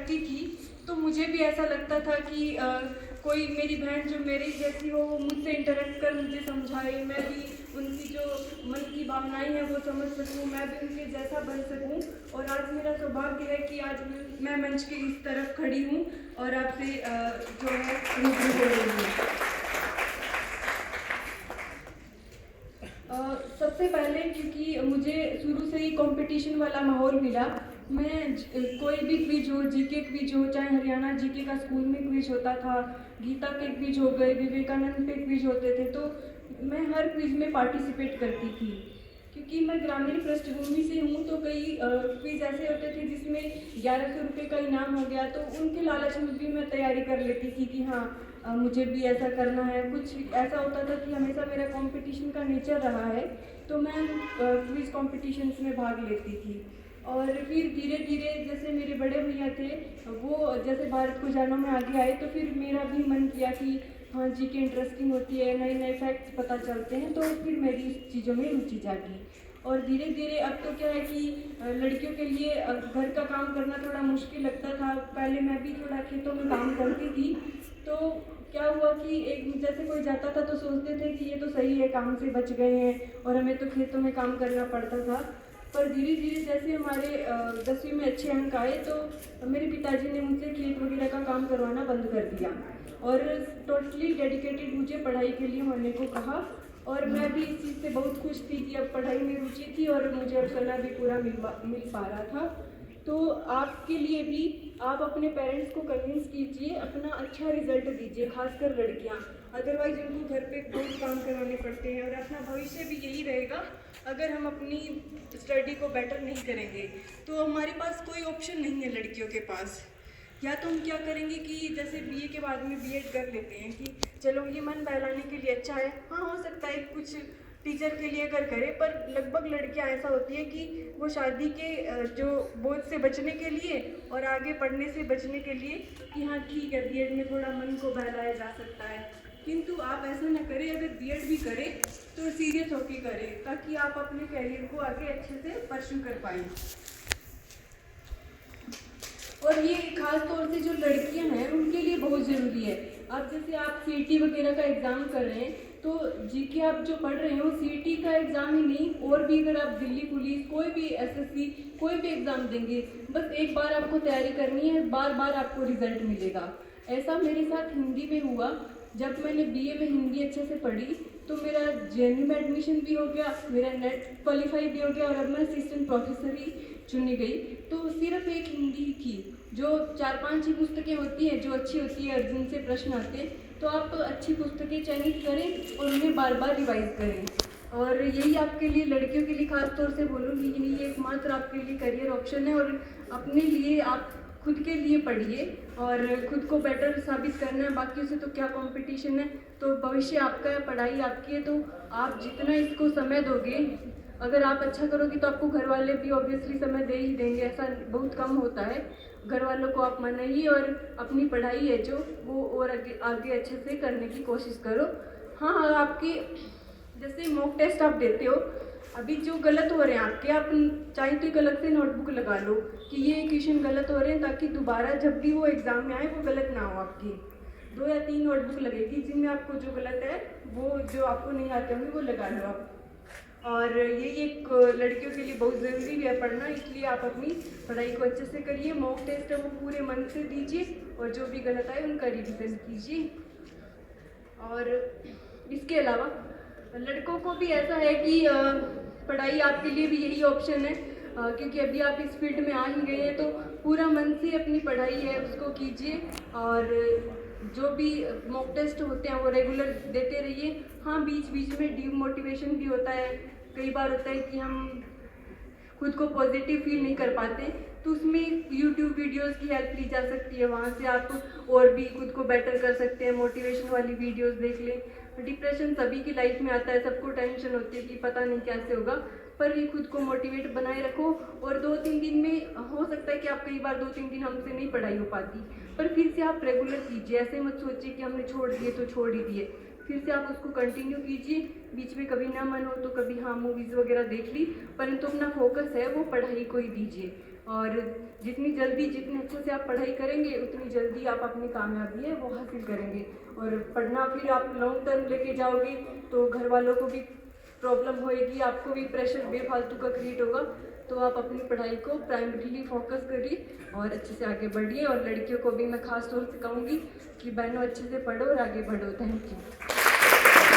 पढ़ती थी तो मुझे भी ऐसा लगता था कि कोई मेरी बहन जो मेरे जैसी हो वो मुझसे इंटरेक्ट कर मुझे समझाए, मैं भी उनकी जो मन की भावनाएं हैं वो समझ सकूं, मैं भी उनके जैसा बन सकूं। और आज मेरा सौभाग्य है कि आज मैं मंच के इस तरफ खड़ी हूं और आपसे जो है रूबरू हो रही हूँ। सबसे पहले क्योंकि मुझे शुरू से ही कंपटीशन वाला माहौल मिला, मैं कोई भी क्विज हो, जीके क्विज हो, चाहे हरियाणा जीके का स्कूल में क्विज होता था, गीता के क्विज हो गए, विवेकानंद पे क्विज होते थे, तो मैं हर क्विज में पार्टिसिपेट करती थी। क्योंकि मैं ग्रामीण पृष्ठभूमि से हूँ तो कई क्विज ऐसे होते थे जिसमें 1100 रुपये का इनाम हो गया, तो उनके लालच में भी मैं तैयारी कर लेती थी कि हाँ मुझे भी ऐसा करना है। कुछ ऐसा होता था कि हमेशा मेरा कंपटीशन का नेचर रहा है, तो मैं क्विज कॉम्पिटिशन्स में भाग लेती थी। और फिर धीरे धीरे जैसे मेरे बड़े भैया थे वो जैसे भारत को जानो में आगे आए, तो फिर मेरा भी मन किया कि हाँ जीके इंटरेस्टिंग होती है, नए नए फैक्ट्स पता चलते हैं, तो फिर मेरी इस चीज़ों में रुचि जागी। और धीरे धीरे अब तो क्या है कि लड़कियों के लिए घर का काम करना थोड़ा मुश्किल लगता था। पहले मैं भी थोड़ा खेतों में काम करती थी, तो क्या हुआ कि एक जैसे कोई जाता था तो सोचते थे कि ये तो सही है, काम से बच गए हैं, और हमें तो खेतों में काम करना पड़ता था। पर धीरे धीरे जैसे हमारे 10वीं में अच्छे अंक आए तो मेरे पिताजी ने मुझसे खेत वगैरह का काम करवाना बंद कर दिया और टोटली डेडिकेटेड मुझे पढ़ाई के लिए होने को कहा। और मैं भी इस चीज़ से बहुत खुश थी कि अब पढ़ाई में रुचि थी और मुझे अवसर भी पूरा मिल पा रहा था। तो आपके लिए भी आप अपने पेरेंट्स को कन्विंस कीजिए, अपना अच्छा रिजल्ट दीजिए, खासकर लड़कियां, अदरवाइज उनको घर पे बहुत काम करवाने पड़ते हैं और अपना भविष्य भी यही रहेगा। अगर हम अपनी स्टडी को बेटर नहीं करेंगे तो हमारे पास कोई ऑप्शन नहीं है लड़कियों के पास। या तो हम क्या करेंगे कि जैसे बीए के बाद में बीएड कर लेते हैं कि चलो ये मन बहलाने के लिए अच्छा है, हाँ हो सकता है कुछ टीचर के लिए अगर करे, पर लगभग लड़कियां ऐसा होती है कि वो शादी के जो बोझ से बचने के लिए और आगे पढ़ने से बचने के लिए कि हाँ ठीक है बीएड में थोड़ा मन को बहलाया जा सकता है, किंतु आप ऐसा ना करें। अगर बीएड भी करें तो सीरियस होकर करें ताकि आप अपने कैरियर को आगे अच्छे से परस्यू कर पाएँ। और ये खास तौर से जो लड़कियां हैं उनके लिए बहुत ज़रूरी है। अब जैसे आप सीईटी वगैरह का एग्ज़ाम कर रहे हैं तो जीके आप जो पढ़ रहे हो सीईटी का एग्ज़ाम ही नहीं, और भी अगर आप दिल्ली पुलिस कोई भी एसएससी कोई भी एग्ज़ाम देंगे, बस एक बार आपको तैयारी करनी है, बार बार आपको रिजल्ट मिलेगा। ऐसा मेरे साथ हिंदी में हुआ। जब मैंने बीए में हिंदी अच्छे से पढ़ी तो मेरा जेएनयू में एडमिशन भी हो गया, मेरा नेट क्वालिफाई भी हो गया और अब मैं असिस्टेंट प्रोफेसर ही चुनी गई। तो सिर्फ एक हिंदी की जो 4-5 ही पुस्तकें होती हैं जो अच्छी होती है, अर्जुन से प्रश्न आते हैं, तो आप अच्छी पुस्तकें चयनित करें और उन्हें बार बार रिवाइज करें। और यही आपके लिए लड़कियों के लिए खास तौर से बोलूँगी, यही एकमात्र आपके लिए करियर ऑप्शन है। और अपने लिए आप खुद के लिए पढ़िए और खुद को बेटर साबित करना है, बाकियों से तो क्या कंपटीशन है। तो भविष्य आपका है, पढ़ाई आपकी है, तो आप जितना इसको समय दोगे, अगर आप अच्छा करोगे तो आपको घर वाले भी ऑब्वियसली समय दे ही देंगे, ऐसा बहुत कम होता है। घर वालों को आप मनाइए और अपनी पढ़ाई है जो वो और आगे अच्छे से करने की कोशिश करो। हाँ आपकी जैसे मॉक टेस्ट आप देते हो, अभी जो गलत हो रहे हैं आपके, आप चाहे तो एक अलग से नोटबुक लगा लो कि ये क्वेश्चन गलत हो रहे हैं, ताकि दोबारा जब भी वो एग्ज़ाम में आए वो गलत ना हो। आपकी 2 या 3 नोटबुक लगेगी जिनमें आपको जो गलत है वो जो आपको नहीं आते होंगे वो लगा लो आप। और ये एक लड़कियों के लिए बहुत ज़रूरी भी है पढ़ना, इसलिए आप अपनी पढ़ाई को अच्छे से करिए। मॉक टेस्ट है वो पूरे मन से दीजिए और जो भी गलत आए उनका रिविज़न कीजिए। और इसके अलावा लड़कों को भी ऐसा है कि पढ़ाई आपके लिए भी यही ऑप्शन है, क्योंकि अभी आप इस फील्ड में आ ही गए हैं, तो पूरा मन से अपनी पढ़ाई है उसको कीजिए और जो भी मॉक टेस्ट होते हैं वो रेगुलर देते रहिए। हाँ बीच बीच में डीमोटिवेशन भी होता है, कई बार होता है कि हम खुद को पॉजिटिव फील नहीं कर पाते, तो उसमें यूट्यूब वीडियोस की हेल्प ली जा सकती है, वहाँ से आप और भी खुद को बेटर कर सकते हैं। मोटिवेशन वाली वीडियोस देख लें। डिप्रेशन सभी की लाइफ में आता है, सबको टेंशन होती है कि पता नहीं कैसे होगा, पर ये खुद को मोटिवेट बनाए रखो। और 2-3 दिन में हो सकता है कि आप कई बार 2-3 दिन हमसे नहीं पढ़ाई हो पाती, पर फिर से आप रेगुलर कीजिए। ऐसे मत सोचिए कि हमने छोड़ दिए तो छोड़ ही दिए, फिर से आप उसको कंटिन्यू कीजिए। बीच में कभी ना मन हो तो कभी हाँ मूवीज़ वगैरह देख ली, परंतु अपना फोकस है वो पढ़ाई को ही दीजिए। और जितनी जल्दी जितने अच्छे से आप पढ़ाई करेंगे उतनी जल्दी आप अपनी कामयाबी है वो हासिल करेंगे। और पढ़ना फिर आप लॉन्ग टर्म लेके जाओगे तो घर वालों को भी प्रॉब्लम होएगी, आपको भी प्रेशर बेफालतू का क्रिएट होगा। तो आप अपनी पढ़ाई को प्राइमरीली फोकस करिए और अच्छे से आगे बढ़िए। और लड़कियों को भी मैं ख़ास तौर से कहूँगी कि बहनों अच्छे से पढ़ो और आगे बढ़ो। Thank you.